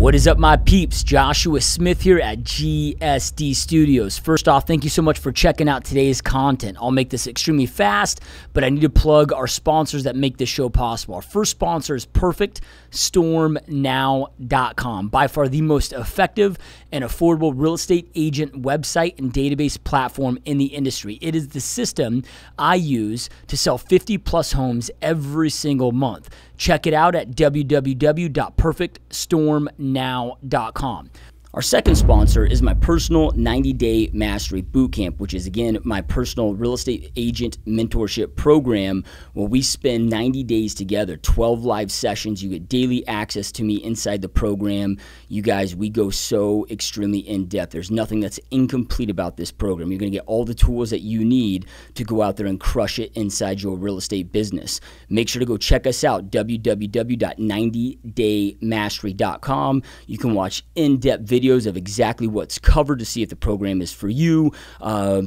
What is up, my peeps? Joshua Smith here at GSD Studios. First off, thank you so much for checking out today's content. I'll make this extremely fast, but I need to plug our sponsors that make this show possible. Our first sponsor is PerfectStormNow.com, by far the most effective and affordable real estate agent website and database platform in the industry. It is the system I use to sell 50 plus homes every single month. Check it out at www.perfectstormnow.com. Our second sponsor is my personal 90-day mastery bootcamp, which is, again, my personal real estate agent mentorship program where we spend 90 days together, 12 live sessions. You get daily access to me inside the program. You guys, we go so extremely in-depth. There's nothing that's incomplete about this program. You're going to get all the tools that you need to go out there and crush it inside your real estate business. Make sure to go check us out, www.90daymastery.com. You can watch in-depth videos of exactly what's covered to see if the program is for you,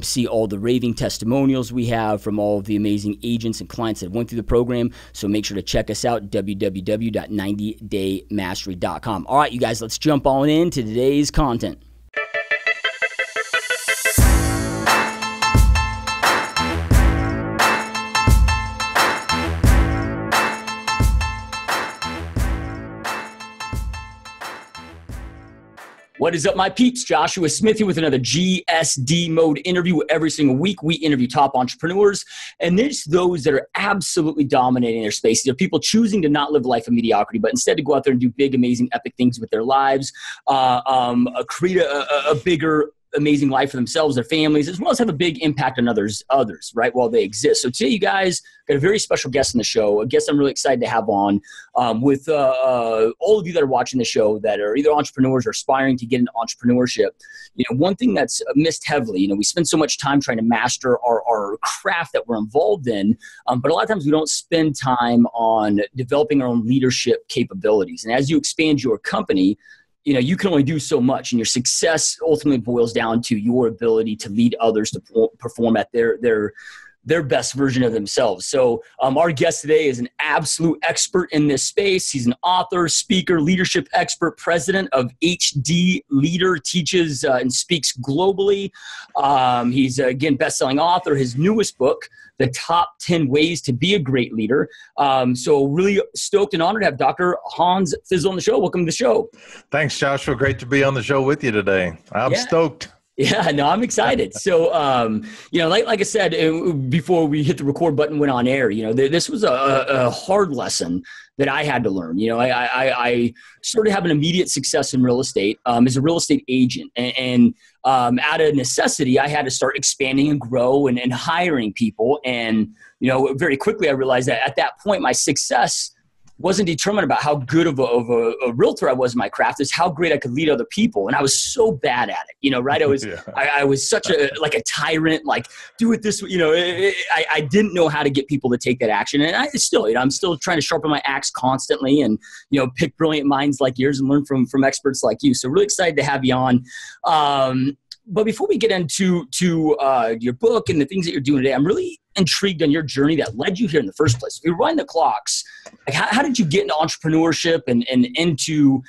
see all the raving testimonials we have from all of the amazing agents and clients that went through the program. So make sure to check us out, www.90daymastery.com. All right, you guys, let's jump on into today's content. What is up, my peeps? Joshua Smith here with another GSD mode interview. Every single week, we interview top entrepreneurs, and there's those that are absolutely dominating their space. There are people choosing to not live a life of mediocrity, but instead to go out there and do big, amazing, epic things with their lives, create a bigger, amazing life for themselves, their families, as well as have a big impact on others, right, while they exist. So today, you guys got a very special guest on the show, a guest I'm really excited to have on with all of you that are watching the show that are either entrepreneurs or aspiring to get into entrepreneurship. You know, one thing that's missed heavily, you know, we spend so much time trying to master our craft that we're involved in, but a lot of times we don't spend time on developing our own leadership capabilities. And as you expand your company, you know, you can only do so much, and your success ultimately boils down to your ability to lead others to perform at their best version of themselves. So our guest today is an absolute expert in this space. He's an author, speaker, leadership expert, president of HD Leader, teaches and speaks globally. He's, again, best-selling author. His newest book, The Top 10 Ways to Be a Great Leader. So really stoked and honored to have Dr. Hans Finzel on the show. Welcome to the show. Thanks, Joshua. Great to be on the show with you today. I'm stoked. Yeah, no, I'm excited. So, you know, like I said, before we hit the record button, went on air, you know, this was a hard lesson that I had to learn. You know, I started having immediate success in real estate as a real estate agent. And out of necessity, I had to start expanding and grow and hiring people. And, you know, very quickly, I realized that at that point, my success wasn't determined about how good of a realtor I was in my craft. It's how great I could lead other people. And I was so bad at it, you know, right? I was such a tyrant, like, do it this way, you know. I didn't know how to get people to take that action. And I'm still trying to sharpen my axe constantly and, you know, pick brilliant minds like yours and learn from experts like you. So really excited to have you on. But before we get into your book and the things that you're doing today, I'm really intrigued on your journey that led you here in the first place. If you rewind the clocks, like how did you get into entrepreneurship and into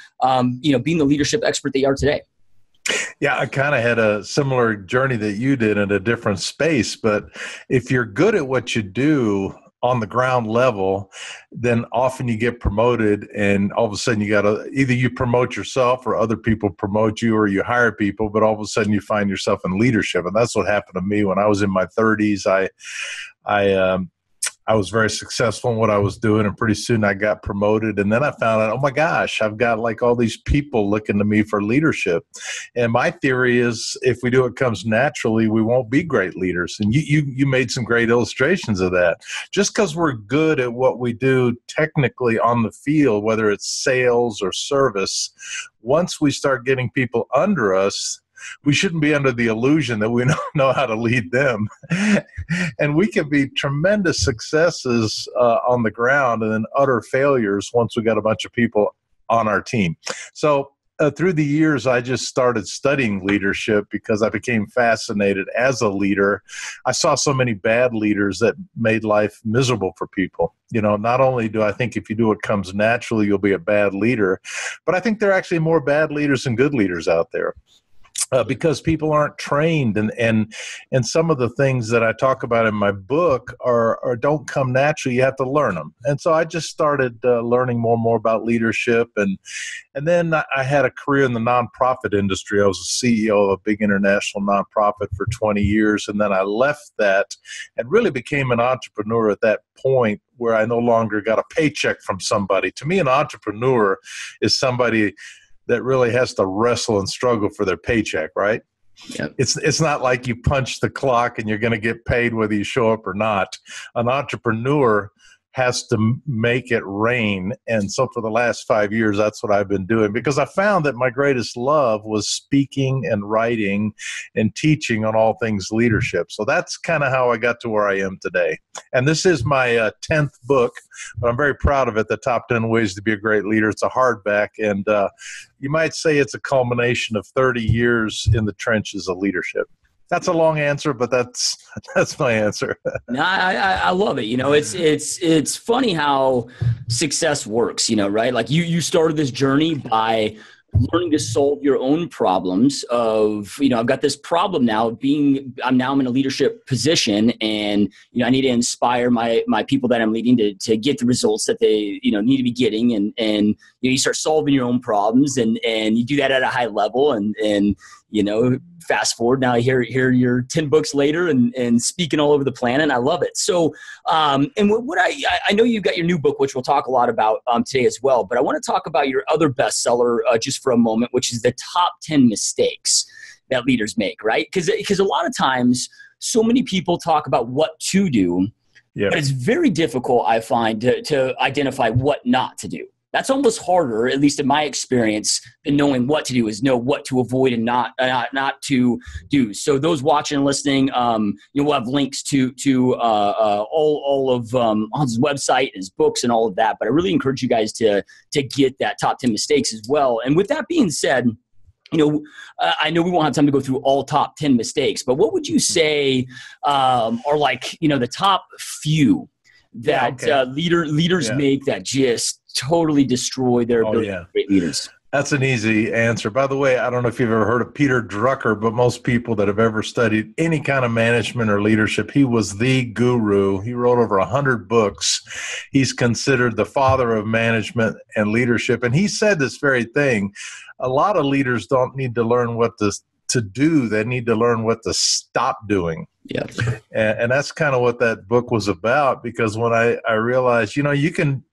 you know, being the leadership expert that you are today? Yeah, I kind of had a similar journey that you did in a different space. But if you're good at what you do on the ground level, then often you get promoted, and all of a sudden you got to either you promote yourself or other people promote you, or you hire people, but all of a sudden you find yourself in leadership. And that's what happened to me when I was in my 30s. I was very successful in what I was doing, and pretty soon I got promoted. And then I found out, oh my gosh, I've got like all these people looking to me for leadership. And my theory is if we do what comes naturally, we won't be great leaders. And you made some great illustrations of that. Just because we're good at what we do technically on the field, whether it's sales or service, once we start getting people under us, we shouldn't be under the illusion that we know how to lead them. And we can be tremendous successes on the ground and then utter failures once we got a bunch of people on our team. So through the years, I just started studying leadership because I became fascinated as a leader. I saw so many bad leaders that made life miserable for people. Not only do I think if you do what comes naturally, you'll be a bad leader, but I think there are actually more bad leaders than good leaders out there. Because people aren't trained, and some of the things that I talk about in my book are don't come naturally. You have to learn them. And so I just started learning more and more about leadership, and then I had a career in the nonprofit industry. I was a CEO of a big international nonprofit for 20 years, and then I left that and really became an entrepreneur at that point, where I no longer got a paycheck from somebody. To me, an entrepreneur is somebody that really has to wrestle and struggle for their paycheck, right? Yep. It's not like you punch the clock and you're going to get paid whether you show up or not. An entrepreneur has to make it rain. And so for the last 5 years, that's what I've been doing, because I found that my greatest love was speaking and writing and teaching on all things leadership. So that's kind of how I got to where I am today. And this is my 10th book, but I'm very proud of it, The Top 10 Ways to Be a Great Leader. It's a hardback, and you might say it's a culmination of 30 years in the trenches of leadership. That's a long answer, but that's my answer. No, I love it. It's funny how success works, right? Like you started this journey by learning to solve your own problems of, I've got this problem now I'm in a leadership position, and, I need to inspire my people that I'm leading to get the results that they, need to be getting. And you start solving your own problems, and you do that at a high level, and fast forward now, here you're 10 books later and speaking all over the planet. I love it. So, and what I know you've got your new book, which we'll talk a lot about today as well, but I want to talk about your other bestseller just for a moment, which is the top 10 mistakes that leaders make, right? Because a lot of times, so many people talk about what to do, but it's very difficult, I find, to identify what not to do. That's almost harder, at least in my experience, than knowing what to do, is know what to avoid and not to do. So those watching and listening, we'll have links to all of Hans' website, his books, and all of that. But I really encourage you guys to get that top 10 mistakes as well. And with that being said, I know we won't have time to go through all top 10 mistakes, but what would you say are the top few that leaders make that just totally destroy their ability to be great leaders? That's an easy answer. By the way, I don't know if you've ever heard of Peter Drucker, but most people that have ever studied any kind of management or leadership, he was the guru. He wrote over 100 books. He's considered the father of management and leadership. And he said this very thing. A lot of leaders don't need to learn what to do. They need to learn what to stop doing. Yeah. And that's kind of what that book was about, because when I realized, you can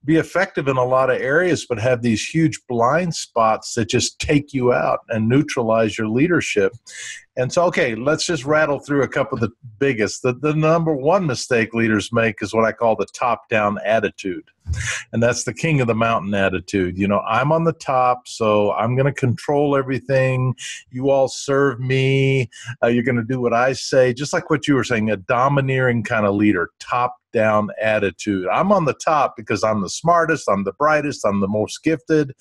be effective in a lot of areas, but have these huge blind spots that just take you out and neutralize your leadership. And so, let's just rattle through a couple of the biggest. The number one mistake leaders make is what I call the top-down attitude. And that's the king of the mountain attitude. I'm on the top, so I'm going to control everything. You all serve me. You're going to do what I say. Just like what you were saying, a domineering kind of leader, top-down attitude. I'm on the top because I'm the smartest, I'm the brightest, I'm the most gifted,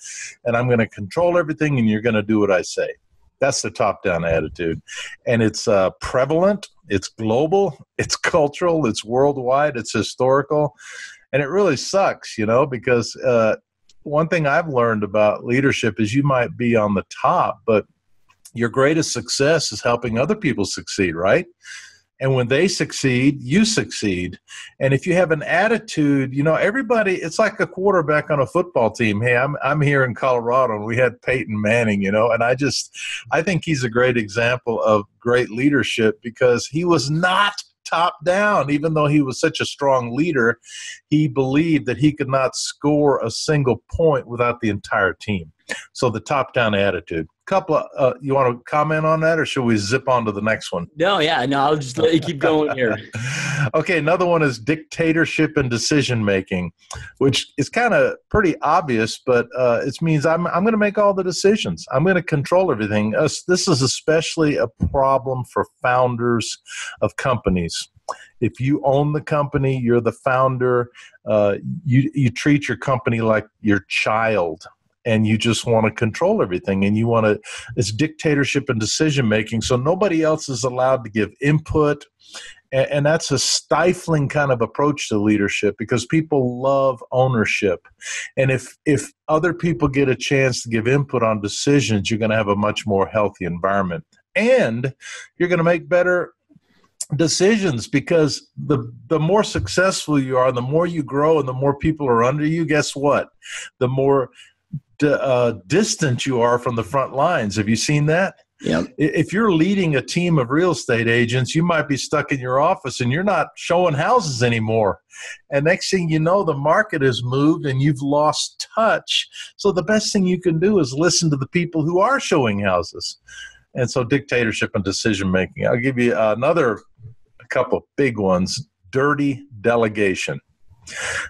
and I'm going to control everything, and you're going to do what I say. That's the top-down attitude. And it's prevalent, it's global, it's cultural, it's worldwide, it's historical. And it really sucks, because one thing I've learned about leadership is you might be on the top, but your greatest success is helping other people succeed, right? And when they succeed, you succeed. And if you have an attitude, everybody, it's like a quarterback on a football team. Hey, I'm here in Colorado, and we had Peyton Manning, and I think he's a great example of great leadership, because he was not top down. Even though he was such a strong leader, he believed that he could not score a single point without the entire team. So the top-down attitude. Couple of, you want to comment on that, or should we zip on to the next one? No, I'll just let you keep going here. Okay, another one is dictatorship and decision-making, which is kind of pretty obvious, but it means I'm going to make all the decisions. I'm going to control everything. This is especially a problem for founders of companies. If you own the company, you're the founder, you treat your company like your child. and you just want to control everything, and it's dictatorship and decision making. So nobody else is allowed to give input. And that's a stifling kind of approach to leadership, because people love ownership. And if other people get a chance to give input on decisions, you're going to have a much more healthy environment. And you're going to make better decisions, because the more successful you are, the more you grow, and the more people are under you, guess what? The more distant you are from the front lines. Have you seen that? Yep. If you're leading a team of real estate agents, you might be stuck in your office and you're not showing houses anymore. And next thing you know, the market has moved and you've lost touch. So the best thing you can do is listen to the people who are showing houses. And so dictatorship and decision making. I'll give you a couple of big ones. Dirty delegation.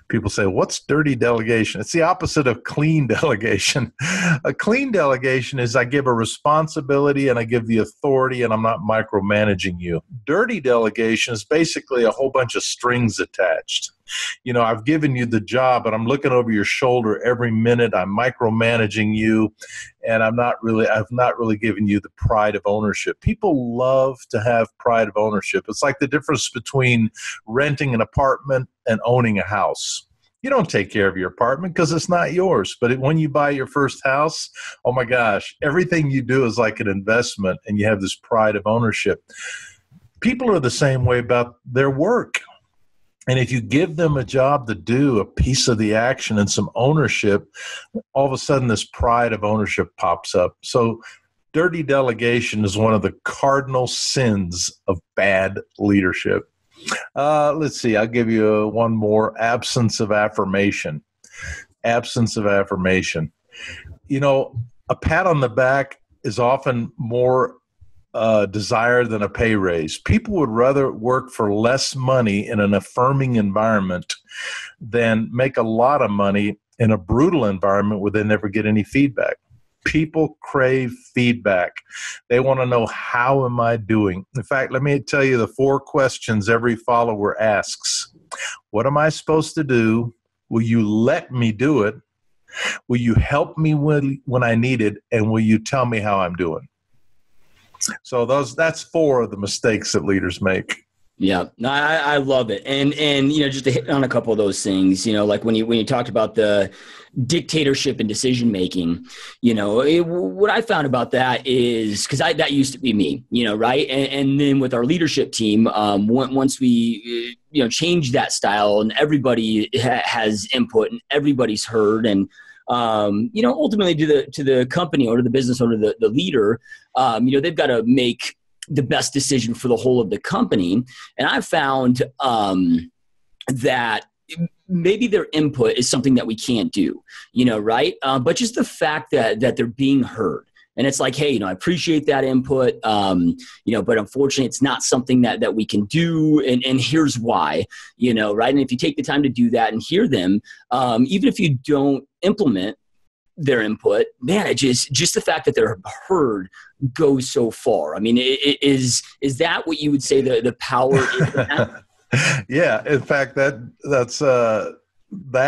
People say, what's dirty delegation? It's the opposite of clean delegation. A clean delegation is I give a responsibility and I give the authority and I'm not micromanaging you. Dirty delegation is basically a whole bunch of strings attached. I've given you the job, but I'm looking over your shoulder every minute. I'm micromanaging you, and I've not really given you the pride of ownership. People love to have pride of ownership. It's like the difference between renting an apartment and owning a house. You don't take care of your apartment because it's not yours. But when you buy your first house, oh my gosh, everything you do is like an investment, and you have this pride of ownership. People are the same way about their work. And if you give them a job to do, a piece of the action and some ownership, all of a sudden this pride of ownership pops up. So dirty delegation is one of the cardinal sins of bad leadership. Let's see. I'll give you one more. Absence of affirmation. Absence of affirmation. A pat on the back is often more desired than a pay raise. People would rather work for less money in an affirming environment than make a lot of money in a brutal environment where they never get any feedback. People crave feedback. They want to know, how am I doing? In fact, let me tell you the 4 questions every follower asks. What am I supposed to do? Will you let me do it? Will you help me when I need it? And will you tell me how I'm doing? So that's 4 of the mistakes that leaders make. Yeah, no, I love it. And just to hit on a couple of those things, like when you talked about the dictatorship and decision making, what I found about that is, because that used to be me, right? And then with our leadership team, once we changed that style, and everybody has input and everybody's heard, and ultimately to the company or to the business or to the leader, they've got to make the best decision for the whole of the company. And I've found that maybe their input is something that we can't do, right? But just the fact that they're being heard. And it's like, hey, I appreciate that input, but unfortunately it's not something that we can do. And here's why, right? And if you take the time to do that and hear them, even if you don't implement their input, man, it just the fact that they're heard goes so far. I mean, is that what you would say the power is in that? Yeah. In fact, that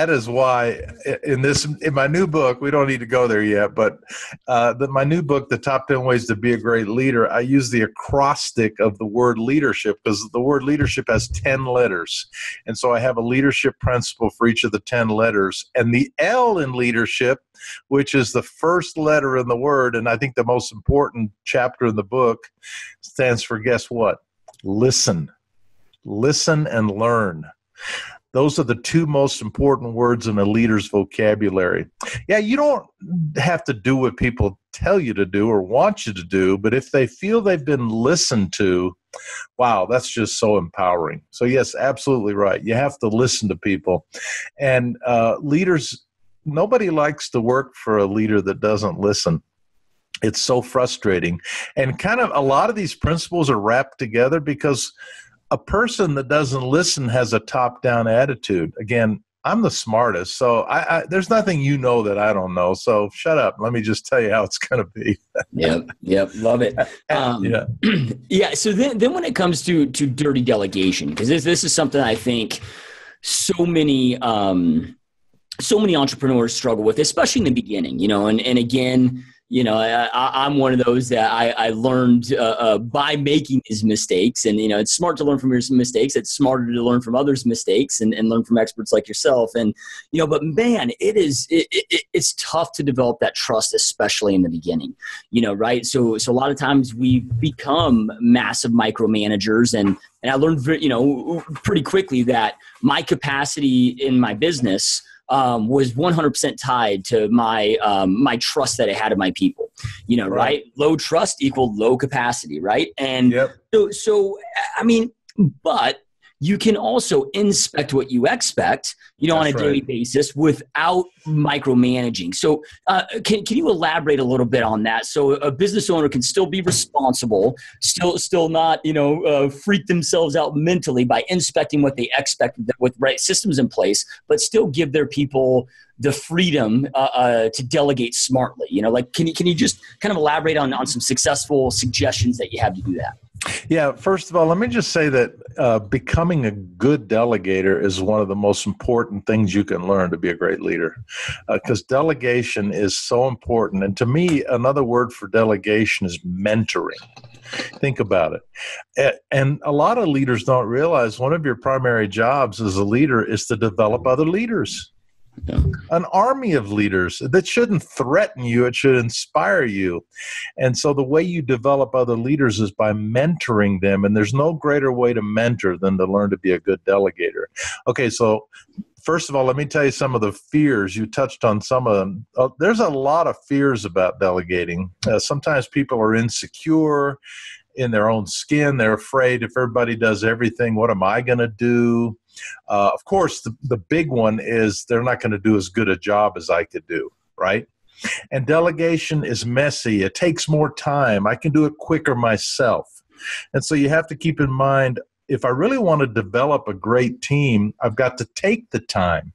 is why in my new book, we don't need to go there yet, but my new book, The Top 10 Ways to Be a Great Leader, I use the acrostic of the word leadership, because the word leadership has 10 letters. And so I have a leadership principle for each of the 10 letters. And the L in leadership, which is the first letter in the word, and I think the most important chapter in the book, stands for, guess what? Listen. Listen and learn. Those are the 2 most important words in a leader's vocabulary. Yeah, you don't have to do what people tell you to do or want you to do, but if they feel they've been listened to, wow, that's just so empowering. So yes, absolutely right. You have to listen to people. And leaders, nobody likes to work for a leader that doesn't listen. It's so frustrating. And kind of a lot of these principles are wrapped together, because a person that doesn't listen has a top-down attitude. Again, I'm the smartest, so there's nothing that I don't know. So shut up. Let me just tell you how it's going to be. Yep, love it. Yeah. So then when it comes to dirty delegation, because this is something I think so many so many entrepreneurs struggle with, especially in the beginning, and again, I'm one of those that I learned by making these mistakes. And, it's smart to learn from your mistakes. It's smarter to learn from others' mistakes and learn from experts like yourself. And, but man, it's tough to develop that trust, especially in the beginning, right? So a lot of times we become massive micromanagers, and I learned, pretty quickly that my capacity in my business was 100% tied to my trust that I had in my people, right? Low trust equal low capacity, right? And so I mean, but you can also inspect what you expect, on a daily basis without micromanaging. So can you elaborate a little bit on that? So a business owner can still be responsible, still not, freak themselves out mentally by inspecting what they expect with right systems in place, but still give their people the freedom to delegate smartly. Can you just kind of elaborate on some successful suggestions that you have to do that? Yeah, first of all, let me just say that becoming a good delegator is one of the most important things you can learn to be a great leader, because delegation is so important. And to me, another word for delegation is mentoring. Think about it. And a lot of leaders don't realize one of your primary jobs as a leader is to develop other leaders. Yeah. An army of leaders that shouldn't threaten you, it should inspire you. And so the way you develop other leaders is by mentoring them. And there's no greater way to mentor than to learn to be a good delegator. Okay, so first of all, let me tell you some of the fears. You touched on some of them. There's a lot of fears about delegating. Sometimes people are insecure in their own skin. They're afraid if everybody does everything, what am I going to do? Of course, the big one is they're not going to do as good a job as I could do, right? And delegation is messy. It takes more time. I can do it quicker myself. And so you have to keep in mind, if I really want to develop a great team, I've got to take the time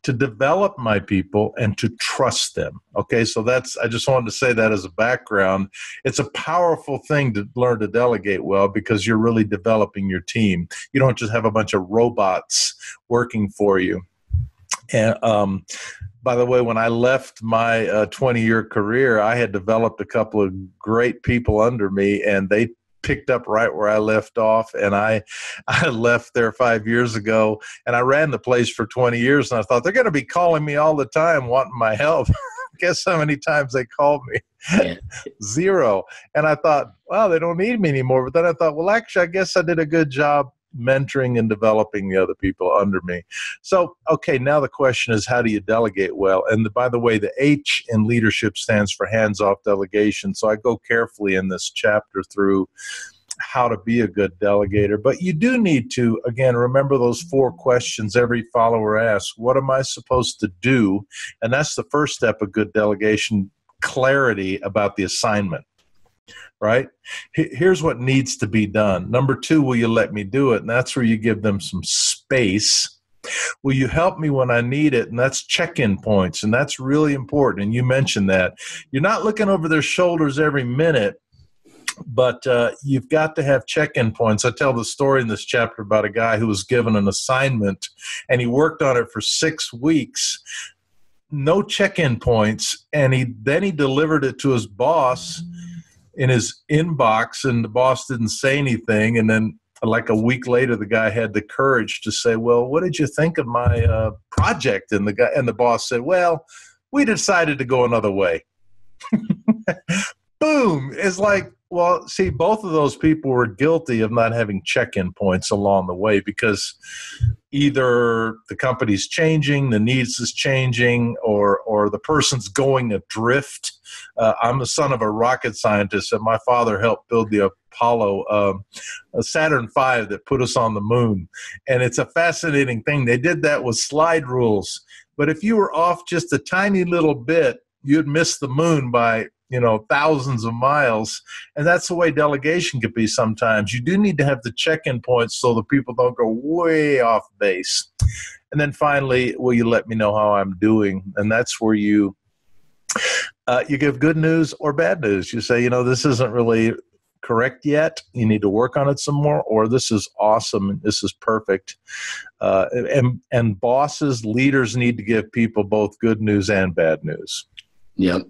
to develop my people and to trust them. Okay, so I just wanted to say that as a background. It's a powerful thing to learn to delegate well, because you're really developing your team. You don't just have a bunch of robots working for you. And by the way, when I left my 20-year career, I had developed a couple of great people under me, and they picked up right where I left off. And I left there 5 years ago, and I ran the place for 20 years. And I thought, they're going to be calling me all the time wanting my help. Guess how many times they called me? Yeah. 0. And I thought, wow, they don't need me anymore. But then I thought, well, actually, I guess I did a good job mentoring and developing the other people under me. So, okay, now the question is, how do you delegate well? And by the way, the H in leadership stands for hands-off delegation. So I go carefully in this chapter through how to be a good delegator. But you do need to, again, remember those 4 questions every follower asks. What am I supposed to do? And that's the first step of good delegation: clarity about the assignment. Right? Here's what needs to be done. Number 2, will you let me do it? And that's where you give them some space. Will you help me when I need it? And that's check-in points. And that's really important. And you mentioned that. You're not looking over their shoulders every minute, but you've got to have check-in points. I tell the story in this chapter about a guy who was given an assignment, and he worked on it for 6 weeks. No check-in points. And then he delivered it to his boss in his inbox, and the boss didn't say anything. And then like a week later, the guy had the courage to say, well, what did you think of my project? And the boss said, well, we decided to go another way. Boom. It's like, well, see, both of those people were guilty of not having check-in points along the way, because either the company's changing, the needs is changing, or the person's going adrift. I'm the son of a rocket scientist, and my father helped build the Apollo, Saturn V that put us on the moon. And it's a fascinating thing. They did that with slide rules. But if you were off just a tiny little bit, you'd miss the moon by thousands of miles. And that's the way delegation could be sometimes. You do need to have the check-in points so the people don't go way off base. And then finally, will you let me know how I'm doing? And that's where you give good news or bad news. You say, this isn't really correct yet. You need to work on it some more, or this is awesome. This is perfect. And bosses, leaders need to give people both good news and bad news. Yep.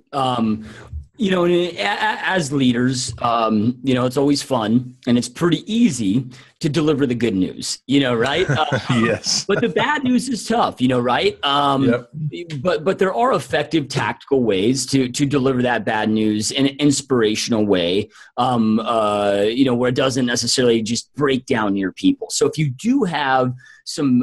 As leaders, it's always fun and it's pretty easy to deliver the good news, right? Yes. But the bad news is tough, right? Yep. But there are effective tactical ways to deliver that bad news in an inspirational way, where it doesn't necessarily just break down your people. So if you do have some,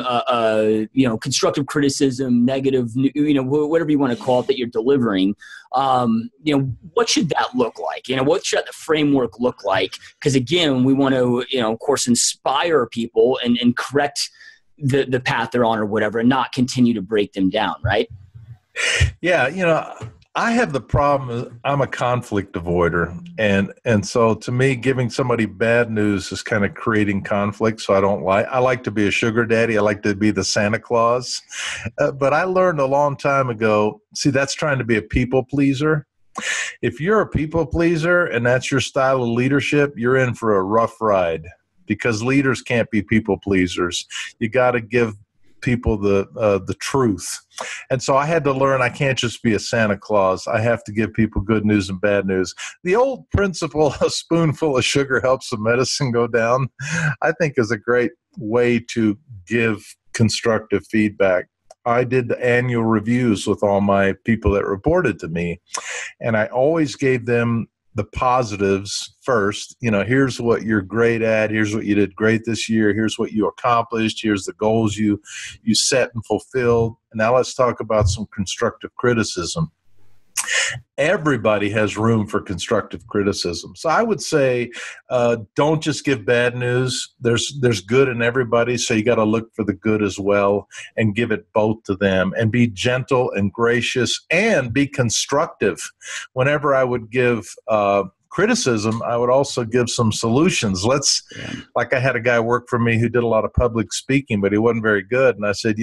constructive criticism, negative, whatever you want to call it that you're delivering, what should that look like? What should the framework look like? Because again, we want to, of course, inspire people and correct the path they're on or whatever, and not continue to break them down, right? Yeah, I have the problem. I'm a conflict avoider. And so to me, giving somebody bad news is kind of creating conflict. So I like to be a sugar daddy. I like to be the Santa Claus. But I learned a long time ago, that's trying to be a people pleaser. If you're a people pleaser and that's your style of leadership, you're in for a rough ride, because leaders can't be people pleasers. You got to give people the truth. And so I had to learn I can't just be a Santa Claus. I have to give people good news and bad news. The old principle, a spoonful of sugar helps the medicine go down, I think is a great way to give constructive feedback. I did the annual reviews with all my people that reported to me, and I always gave them the positives first. Here's what you're great at. Here's what you did great this year. Here's what you accomplished. Here's the goals you set and fulfilled. And now let's talk about some constructive criticism. Everybody has room for constructive criticism. So I would say, don't just give bad news. There's good in everybody, so you got to look for the good as well and give it both to them, and be gentle and gracious and be constructive. Whenever I would give criticism, I would also give some solutions. Like I had a guy work for me who did a lot of public speaking, but he wasn't very good. And I said,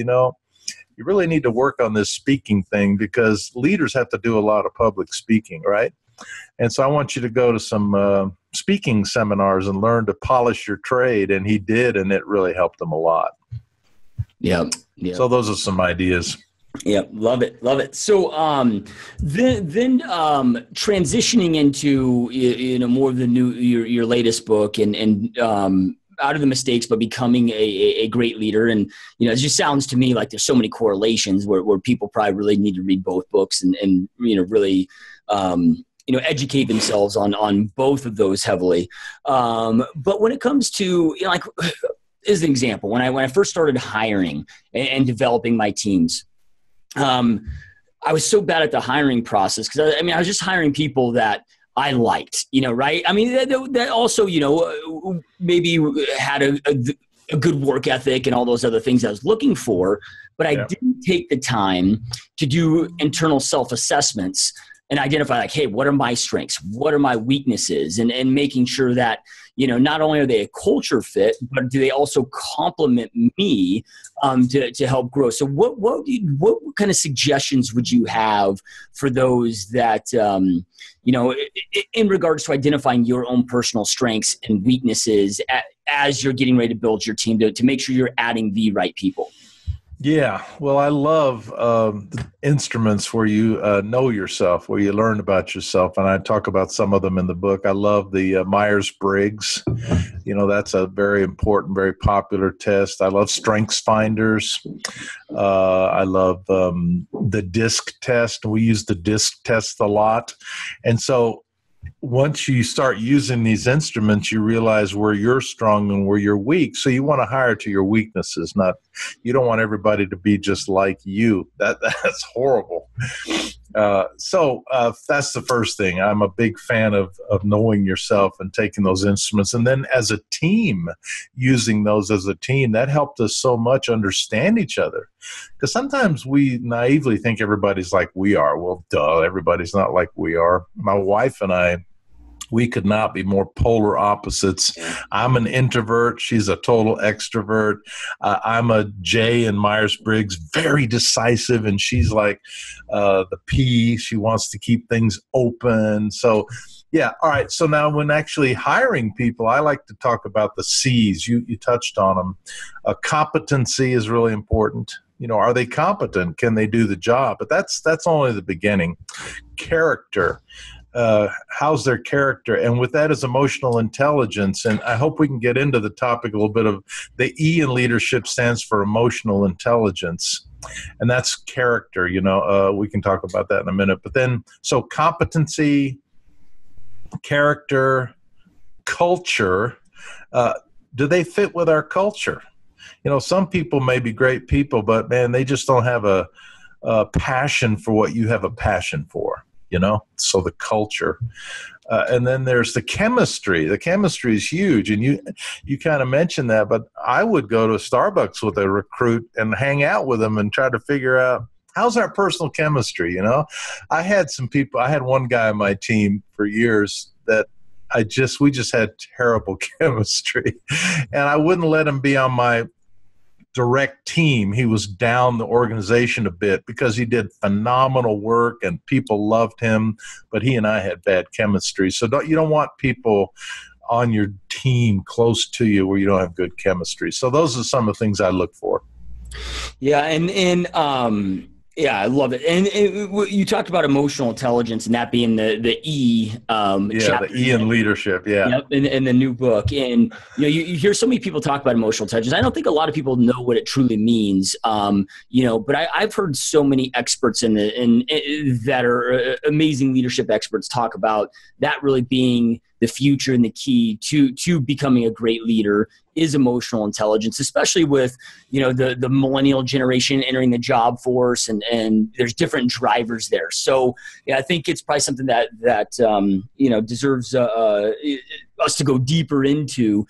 you really need to work on this speaking thing, because leaders have to do a lot of public speaking, right? And so I want you to go to some speaking seminars and learn to polish your trade. And he did, and it really helped him a lot. Yeah. So those are some ideas. Yeah, love it. So then transitioning into more of the new your latest book and out of the mistakes, but becoming a great leader. And, it just sounds to me like there's so many correlations where people probably really need to read both books and really, educate themselves on both of those heavily. But when it comes to, as an example, when I first started hiring and developing my teams, I was so bad at the hiring process because I was just hiring people that I liked, right? I mean, that also, maybe had a good work ethic and all those other things I was looking for, but I didn't take the time to do internal self-assessments and identify like, hey, what are my strengths? What are my weaknesses? And making sure that, not only are they a culture fit, but do they also complement me to help grow? So what kind of suggestions would you have for those that, in regards to identifying your own personal strengths and weaknesses as you're getting ready to build your team to make sure you're adding the right people? Yeah, well, I love the instruments where you know yourself, where you learn about yourself, and I talk about some of them in the book. I love the Myers-Briggs. That's a very important, very popular test. I love Strengths Finders. I love the DISC test. We use the DISC test a lot. And so once you start using these instruments, you realize where you're strong and where you're weak. So you want to hire to your weaknesses, you don't want everybody to be just like you. That's horrible. So that's the first thing. I'm a big fan of knowing yourself and taking those instruments. And then as a team, using those as a team, that helped us so much understand each other. Because sometimes we naively think everybody's like we are. Well, duh, everybody's not like we are. My wife and I We could not be more polar opposites. I'm an introvert. She's a total extrovert. I'm a J in Myers-Briggs, very decisive, and she's like the P. She wants to keep things open. So, yeah. All right. So now when actually hiring people, I like to talk about the C's. You touched on them. Competency is really important. Are they competent? Can they do the job? But that's only the beginning. Character. How's their character? And with that is emotional intelligence. And I hope we can get into the topic a little bit of the E in leadership stands for emotional intelligence. And that's character, we can talk about that in a minute. But then, so competency, character, culture, do they fit with our culture? Some people may be great people, but man, they just don't have a passion for what you have a passion for. So the culture. And then there's the chemistry. The chemistry is huge. And you kind of mentioned that, but I would go to Starbucks with a recruit and hang out with them and try to figure out, how's our personal chemistry? I had one guy on my team for years that we just had terrible chemistry, and I wouldn't let him be on my direct team. He was down the organization a bit because he did phenomenal work and people loved him, but he and I had bad chemistry. So you don't want people on your team close to you where you don't have good chemistry. So those are some of the things I look for. Yeah. Yeah, I love it. And you talked about emotional intelligence and that being the E. The E in leadership. Yeah. Yep, in the new book. And you hear so many people talk about emotional intelligence. I don't think a lot of people know what it truly means. But I've heard so many experts that are amazing leadership experts talk about that really being the future and the key to becoming a great leader is emotional intelligence, especially with, the millennial generation entering the job force and there's different drivers there. So yeah, I think it's probably something that deserves us to go deeper into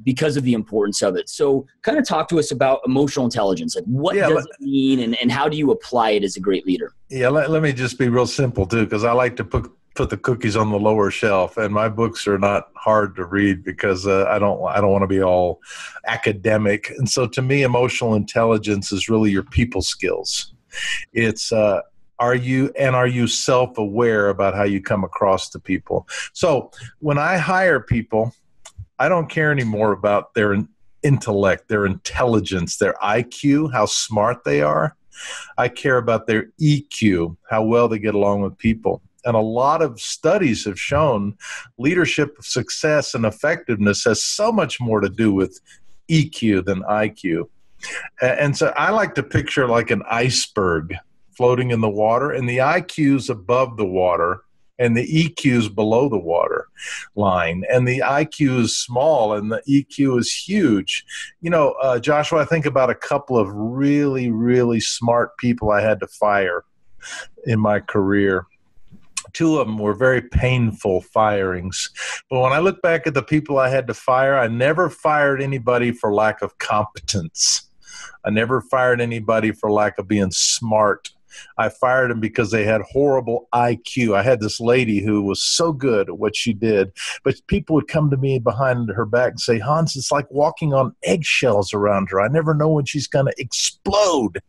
because of the importance of it. So kind of talk to us about emotional intelligence. Like what does it mean and how do you apply it as a great leader? Yeah. Let me just be real simple too, because I like to put the cookies on the lower shelf, and my books are not hard to read because I don't want to be all academic. And so to me, emotional intelligence is really your people skills. It's are you self-aware about how you come across to people? So when I hire people, I don't care anymore about their intellect, their intelligence, their IQ, how smart they are. I care about their EQ, how well they get along with people. And a lot of studies have shown leadership success and effectiveness has so much more to do with EQ than IQ. And so I like to picture like an iceberg floating in the water, and the IQ's above the water and the EQ's below the water line. And the IQ is small and the EQ is huge. Joshua, I think about a couple of really, really smart people I had to fire in my career. Two of them were very painful firings. But when I look back at the people I had to fire, I never fired anybody for lack of competence. I never fired anybody for lack of being smart. I fired them because they had horrible IQ. I had this lady who was so good at what she did, but people would come to me behind her back and say, Hans, it's like walking on eggshells around her. I never know when she's going to explode.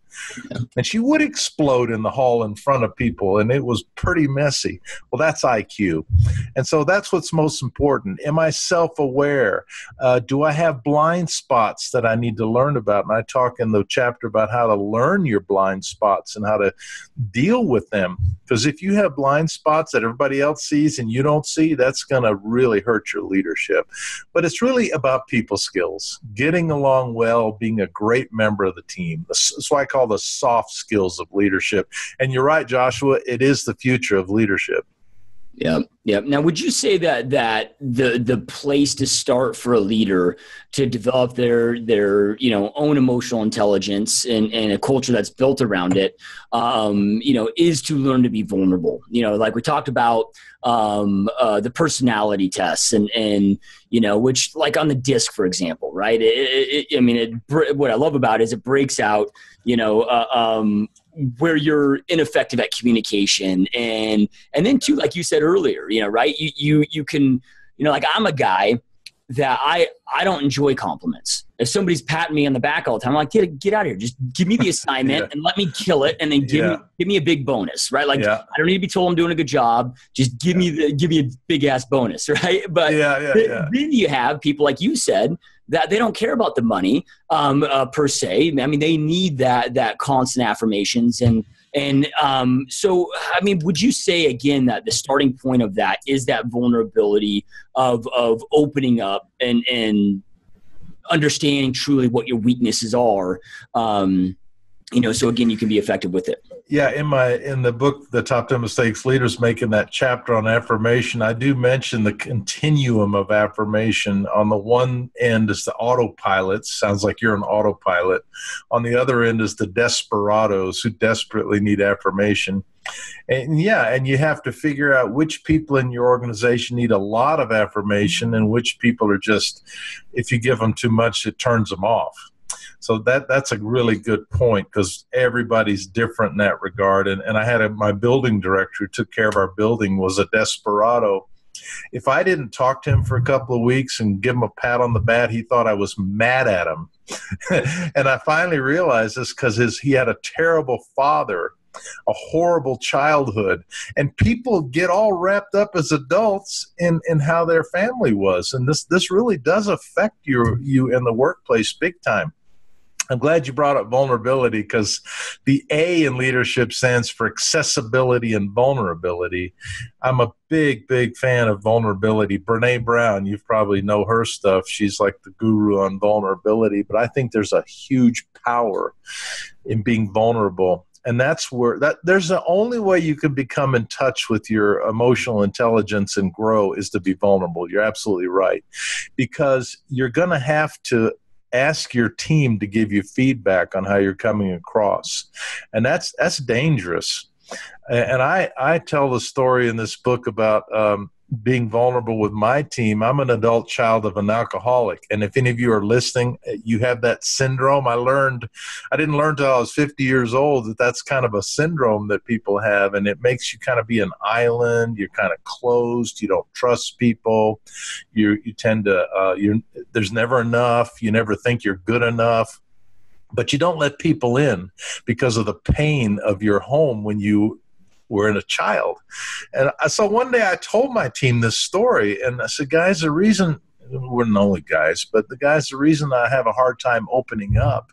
Yeah. And she would explode in the hall in front of people, and it was pretty messy. Well, that's IQ. And so that's what's most important. Am I self-aware? Do I have blind spots that I need to learn about? And I talk in the chapter about how to learn your blind spots and how to deal with them. Because if you have blind spots that everybody else sees and you don't see, that's going to really hurt your leadership. But it's really about people skills, getting along well, being a great member of the team. That's why I call the soft skills of leadership. And you're right, Joshua, it is the future of leadership. Yeah. Yeah. Now, would you say that the place to start for a leader to develop their own emotional intelligence and a culture that's built around it, is to learn to be vulnerable? Like we talked about the personality tests and which like on the DISC, for example, right? What I love about it is it breaks out, where you're ineffective at communication. And then too, like you said earlier, right? You can, like I'm a guy that I don't enjoy compliments. If somebody's patting me on the back all the time, I'm like, get out of here. Just give me the assignment and let me kill it. And then give me a big bonus, right? Like I don't need to be told I'm doing a good job. Just give me a big ass bonus, right? But then you have people like you said that they don't care about the money per se. I mean, they need that constant affirmations. And so, I mean, would you say again that the starting point of that is that vulnerability of opening up and understanding truly what your weaknesses are, so again, you can be effective with it. Yeah. In the book, The Top 10 Mistakes Leaders Make, in that chapter on affirmation, I do mention the continuum of affirmation. On the one end is the autopilot. Sounds like you're an autopilot. On the other end is the desperados who desperately need affirmation. And you have to figure out which people in your organization need a lot of affirmation and which people are just, if you give them too much, it turns them off. So that's a really good point, because everybody's different in that regard. And I had my building director who took care of our building was a desperado. If I didn't talk to him for a couple of weeks and give him a pat on the back, he thought I was mad at him. And I finally realized this because he had a terrible father, a horrible childhood, and people get all wrapped up as adults in how their family was. And this really does affect you in the workplace big time. I'm glad you brought up vulnerability, because the A in leadership stands for accessibility and vulnerability. I'm a big, big fan of vulnerability. Brene Brown, you probably know her stuff. She's like the guru on vulnerability, but I think there's a huge power in being vulnerable. And that's where there's the only way you can become in touch with your emotional intelligence and grow is to be vulnerable. You're absolutely right, because you're going to have to ask your team to give you feedback on how you're coming across. And that's dangerous. And I tell the story in this book about being vulnerable with my team. I'm an adult child of an alcoholic. And if any of you are listening, you have that syndrome. I didn't learn until I was 50 years old that that's kind of a syndrome that people have. And it makes you kind of be an island. You're kind of closed. You don't trust people. You tend to, there's never enough. You never think you're good enough. But you don't let people in because of the pain of your home when you were a child. And so one day I told my team this story, and I said, guys, the reason, we're the only guys, but the reason I have a hard time opening up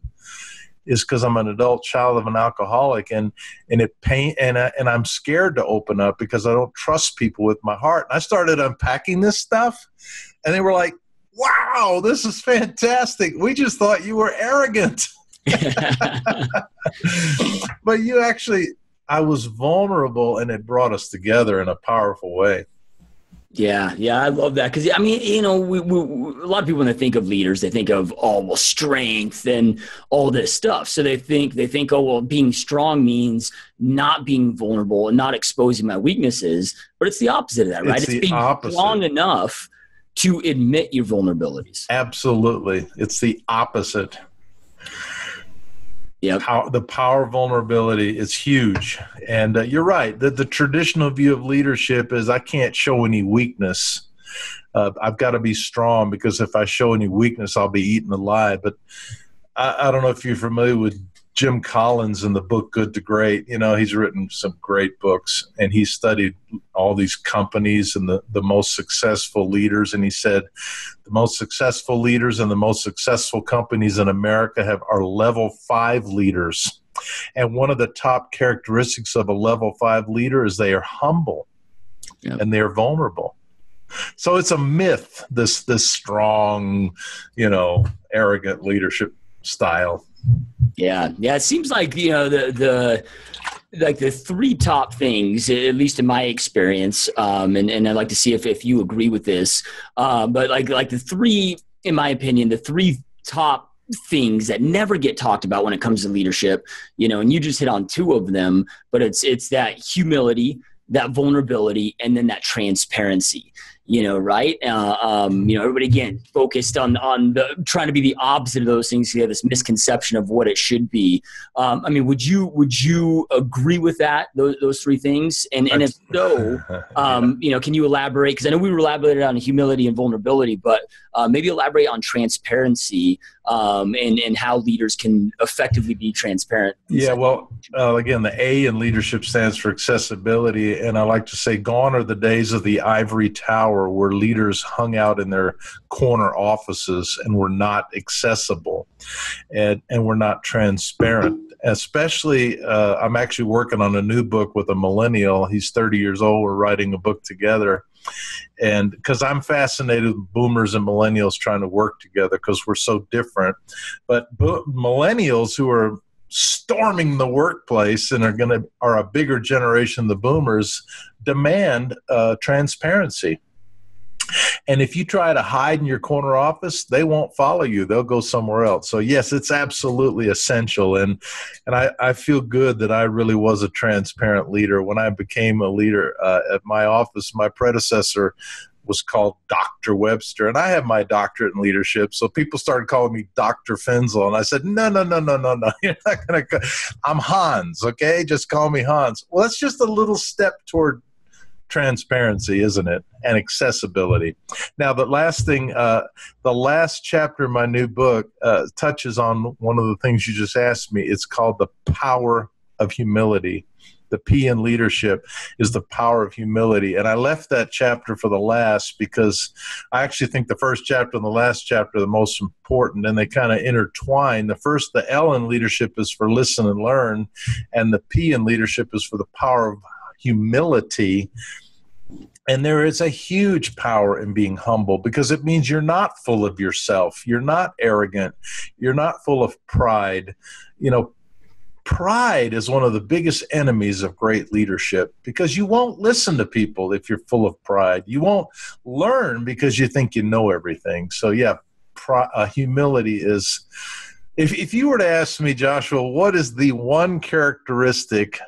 is because I'm an adult child of an alcoholic, and I'm scared to open up because I don't trust people with my heart. And I started unpacking this stuff, and they were like, wow, this is fantastic. We just thought you were arrogant. But I was vulnerable, and it brought us together in a powerful way. Yeah, I love that, because I mean, a lot of people when they think of leaders, they think of strength and all this stuff. So they think, being strong means not being vulnerable and not exposing my weaknesses. But it's the opposite of that, right? It's being opposite. Strong enough to admit your vulnerabilities. Absolutely, it's the opposite. Yeah, the power of vulnerability is huge. And you're right. The traditional view of leadership is I can't show any weakness. I've got to be strong, because if I show any weakness, I'll be eaten alive. But I don't know if you're familiar with Jim Collins in the book Good to Great. He's written some great books, and he studied all these companies and the most successful leaders. And he said the most successful leaders and the most successful companies in America are level 5 leaders. And one of the top characteristics of a level 5 leader is they are humble. Yep. And they're vulnerable. So it's a myth, this strong, arrogant leadership style. Yeah. It seems like the 3 top things, at least in my experience, and I'd like to see if you agree with this. But like the 3, in my opinion, the 3 top things that never get talked about when it comes to leadership. And you just hit on 2 of them, but it's that humility, that vulnerability, and then that transparency. right? Everybody again focused on the trying to be the opposite of those things. You have this misconception of what it should be. Would you agree with that? Those three things, and if so, can you elaborate? Because I know we elaborated on humility and vulnerability, but maybe elaborate on transparency and how leaders can effectively be transparent. Yeah, well, again, the A in leadership stands for accessibility, and I like to say, gone are the days of the ivory tower where leaders hung out in their corner offices and were not accessible, and were not transparent. Especially, I'm actually working on a new book with a millennial. He's 30 years old. We're writing a book together. And because I'm fascinated with boomers and millennials trying to work together because we're so different. But millennials who are storming the workplace and are a bigger generation than the boomers demand transparency. And if you try to hide in your corner office, they won't follow you. They'll go somewhere else. So yes, it's absolutely essential. And I feel good that I really was a transparent leader. When I became a leader at my office, my predecessor was called Dr. Webster, and I have my doctorate in leadership. So people started calling me Dr. Finzel, and I said, no. You're not going to. I'm Hans, okay? Just call me Hans. Well, that's just a little step toward transparency, isn't it? And accessibility. Now, the last thing, the last chapter of my new book touches on one of the things you just asked me. It's called the power of humility. The P in leadership is the power of humility. And I left that chapter for the last because I actually think the first chapter and the last chapter are the most important, and they kind of intertwine. The L in leadership is for listen and learn, and the P in leadership is for the power of humility. And there is a huge power in being humble because it means you're not full of yourself. You're not arrogant. You're not full of pride. Pride is one of the biggest enemies of great leadership because you won't listen to people if you're full of pride. You won't learn because you think you know everything. So yeah, humility is, if you were to ask me, Joshua, what is the one characteristic